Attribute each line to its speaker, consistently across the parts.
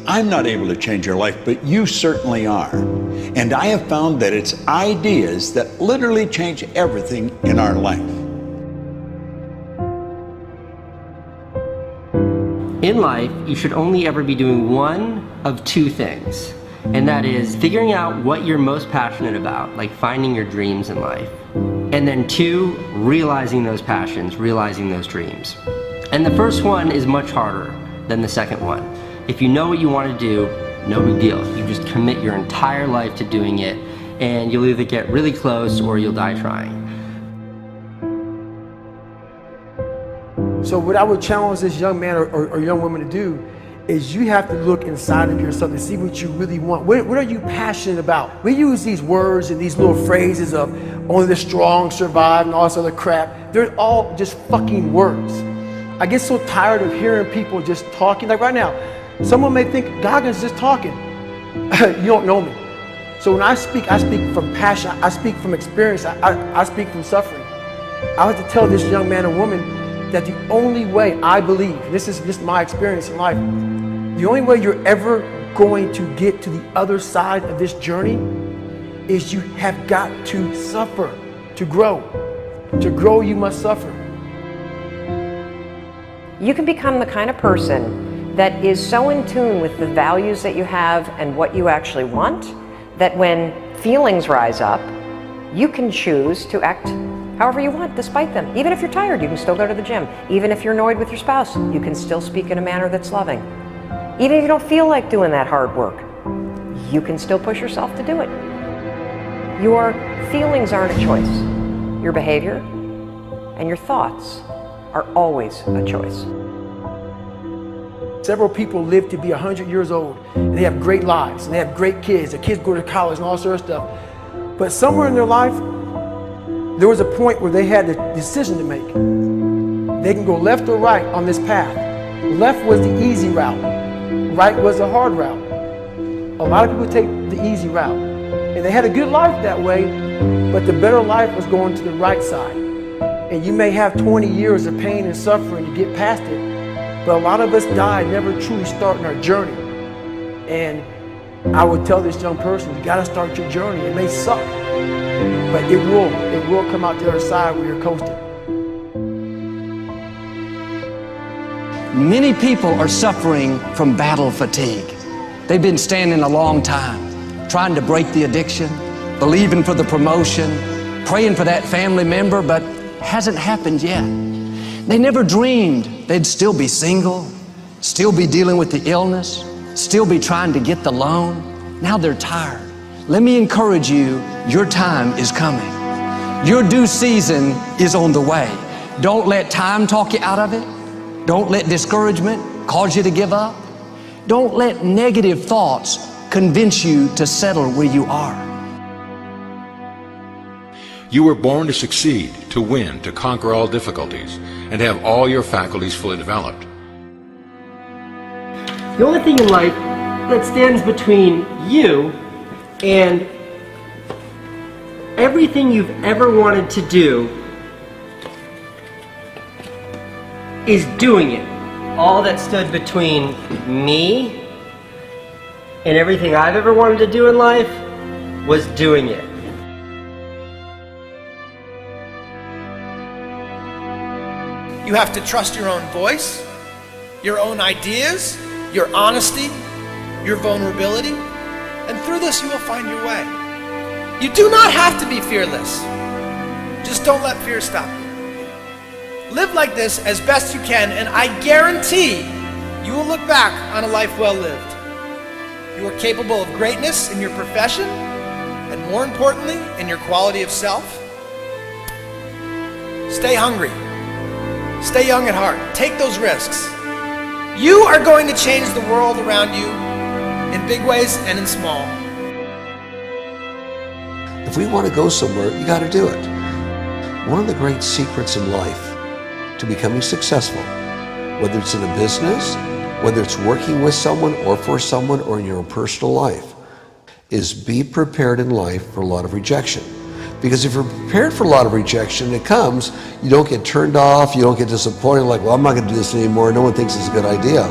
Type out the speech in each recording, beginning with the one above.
Speaker 1: I'm not able to change your life, but you certainly are. And I have found that it's ideas that literally change everything in our life.
Speaker 2: In life, you should only ever be doing one of two things, and that is figuring out what you're most passionate about, like finding your dreams in life. And then two, realizing those passions, realizing those dreams. And the first one is much harder than the second one. If you know what you want to do, no big deal. You just commit your entire life to doing it, and you'll either get really close or you'll die trying.
Speaker 3: So what I would challenge this young man or young woman to do is you have to look inside of yourself and see what you really want. What are you passionate about? We use these words and these little phrases of only the strong survive and all this other crap. They're all just fucking words. I get so tired of hearing people just talking. Like right now, someone may think Goggins just talking. You don't know me. So when I speak from passion. I speak from experience. I speak from suffering. I have to tell this young man or woman that the only way I believe, and this is just my experience in life, the only way you're ever going to get to the other side of this journey is you have got to suffer to grow. To grow, you must suffer.
Speaker 4: You can become the kind of person that is so in tune with the values that you have and what you actually want, that when feelings rise up, you can choose to act however you want despite them. Even if you're tired, you can still go to the gym. Even if you're annoyed with your spouse, you can still speak in a manner that's loving. Even if you don't feel like doing that hard work, you can still push yourself to do it. Your feelings aren't a choice. Your behavior and your thoughts are always a choice.
Speaker 3: Several people live to be 100 years old, and they have great lives, and they have great kids. Their kids go to college and all sorts of stuff. But somewhere in their life, there was a point where they had a decision to make. They can go left or right on this path. Left was the easy route. Right was the hard route. A lot of people take the easy route. And they had a good life that way, but the better life was going to the right side. And you may have 20 years of pain and suffering to get past it, but a lot of us die never truly starting our journey. And I would tell this young person, you gotta start your journey. It may suck, but it will come out the other side where you're coasting.
Speaker 5: Many people are suffering from battle fatigue. They've been standing a long time, trying to break the addiction, believing for the promotion, praying for that family member, but hasn't happened yet. They never dreamed they'd still be single, still be dealing with the illness, still be trying to get the loan. Now they're tired. Let me encourage you, your time is coming. Your due season is on the way. Don't let time talk you out of it. Don't let discouragement cause you to give up. Don't let negative thoughts convince you to settle where you are.
Speaker 6: You were born to succeed, to win, to conquer all difficulties, and have all your faculties fully developed.
Speaker 2: The only thing in life that stands between you and everything you've ever wanted to do is doing it. All that stood between me and everything I've ever wanted to do in life was doing it.
Speaker 7: You have to trust your own voice, your own ideas, your honesty, your vulnerability, and through this you will find your way. You do not have to be fearless. Just don't let fear stop you. Live like this as best you can, and I guarantee you will look back on a life well lived. You are capable of greatness in your profession, and more importantly, in your quality of self. Stay hungry. Stay young at heart. Take those risks. You are going to change the world around you in big ways and in small.
Speaker 8: If we want to go somewhere, you got to do it. One of the great secrets in life to becoming successful, whether it's in a business, whether it's working with someone or for someone or in your own personal life, is be prepared in life for a lot of rejection. Because if you're prepared for a lot of rejection, it comes, you don't get turned off, you don't get disappointed, like, well, I'm not going to do this anymore, no one thinks it's a good idea.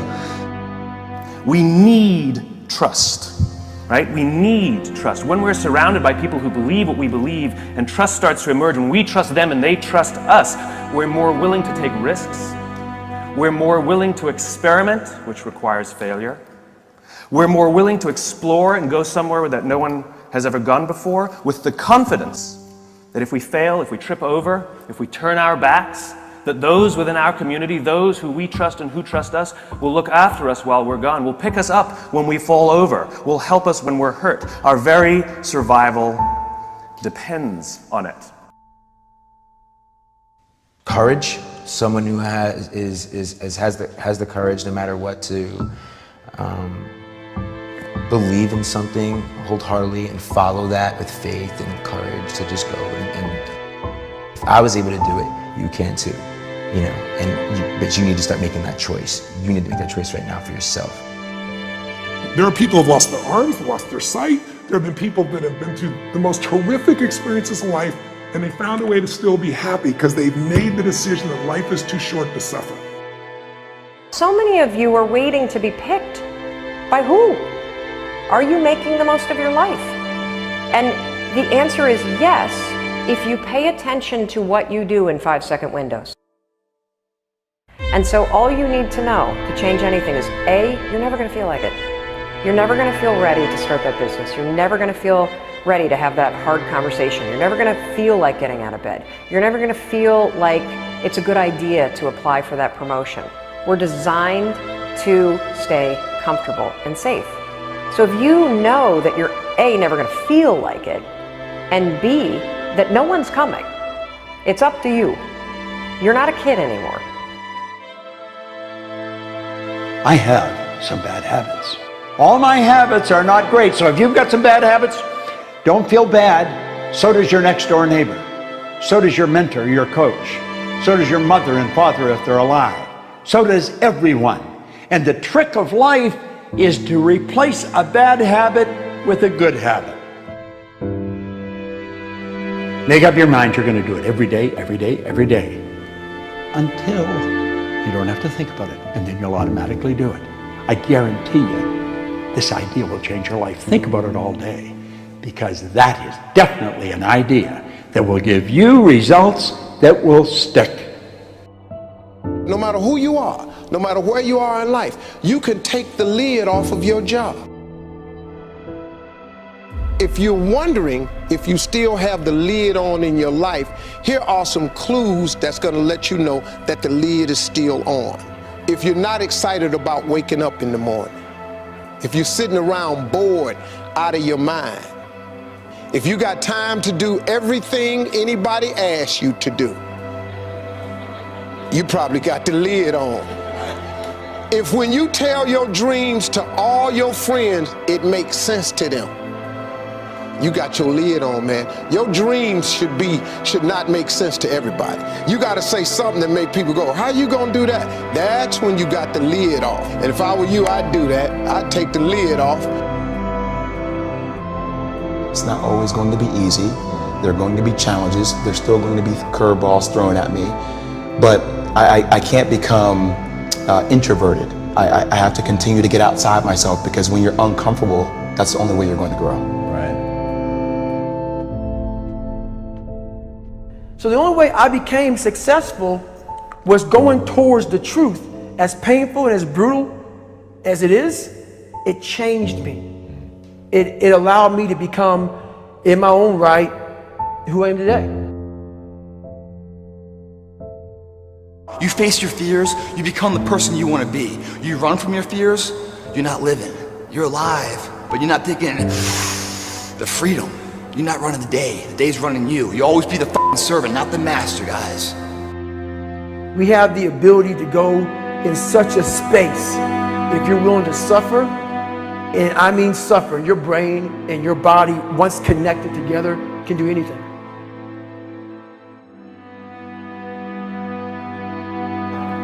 Speaker 9: We need trust, right? We need trust. When we're surrounded by people who believe what we believe and trust starts to emerge, when we trust them and they trust us, we're more willing to take risks. We're more willing to experiment, which requires failure. We're more willing to explore and go somewhere that no one has ever gone before, with the confidence that if we fail, if we trip over, if we turn our backs, that those within our community, those who we trust and who trust us, will look after us while we're gone, will pick us up when we fall over, will help us when we're hurt. Our very survival depends on it.
Speaker 10: Courage, someone who has the courage no matter what to believe in something wholeheartedly and follow that with faith and courage to just go. And if I was able to do it, you can too. You know, but you need to start making that choice. You need to make that choice right now for yourself.
Speaker 11: There are people who have lost their arms, lost their sight. There have been people that have been through the most horrific experiences in life, and they found a way to still be happy because they've made the decision that life is too short to suffer.
Speaker 4: So many of you are waiting to be picked. By who? Are you making the most of your life? And the answer is yes, if you pay attention to what you do in 5-second windows. And so all you need to know to change anything is A, you're never going to feel like it. You're never going to feel ready to start that business. You're never going to feel ready to have that hard conversation. You're never going to feel like getting out of bed. You're never going to feel like it's a good idea to apply for that promotion. We're designed to stay comfortable and safe. So if you know that you're A, never going to feel like it, and B, that no one's coming, it's up to you. You're not a kid anymore.
Speaker 1: I have some bad habits. All my habits are not great, so if you've got some bad habits, don't feel bad. So does your next door neighbor. So does your mentor, your coach. So does your mother and father if they're alive. So does everyone. And the trick of life is to replace a bad habit with a good habit. Make up your mind you're going to do it every day, every day, every day, until you don't have to think about it, and then you'll automatically do it. I guarantee you, this idea will change your life. Think about it all day, because that is definitely an idea that will give you results that will stick.
Speaker 12: No matter who you are, no matter where you are in life, you can take the lid off of your job. If you're wondering if you still have the lid on in your life, here are some clues that's going to let you know that the lid is still on. If you're not excited about waking up in the morning, if you're sitting around bored out of your mind, if you got time to do everything anybody asks you to do, you probably got the lid on. If when you tell your dreams to all your friends, it makes sense to them, you got your lid on, man. Your dreams should not make sense to everybody. You got to say something that make people go, how you gonna do that? That's when you got the lid off. And if I were you, I'd do that. I'd take the lid off.
Speaker 10: It's not always going to be easy. There are going to be challenges. There's still going to be curveballs thrown at me. But I can't become introverted. I have to continue to get outside myself, because when you're uncomfortable, that's the only way you're going to grow.
Speaker 3: Right. So the only way I became successful was going towards the truth. As painful and as brutal as it is, it changed me. It allowed me to become, in my own right, who I am today.
Speaker 13: You face your fears, you become the person you want to be. You run from your fears, you're not living. You're alive, but you're not taking the freedom. You're not running the day. The day's running you. You always be the f***ing servant, not the master, guys.
Speaker 3: We have the ability to go in such a space if you're willing to suffer, and I mean suffer. Your brain and your body, once connected together, can do anything.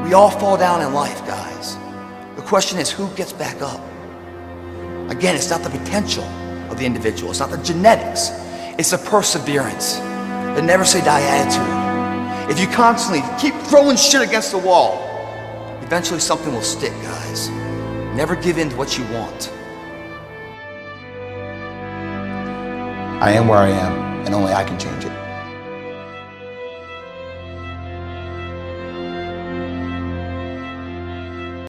Speaker 13: We all fall down in life, guys. The question is, who gets back up? Again, it's not the potential of the individual. It's not the genetics. It's the perseverance, the never say die attitude. If you constantly keep throwing shit against the wall, eventually something will stick, guys. Never give in to what you want.
Speaker 10: I am where I am, and only I can change it.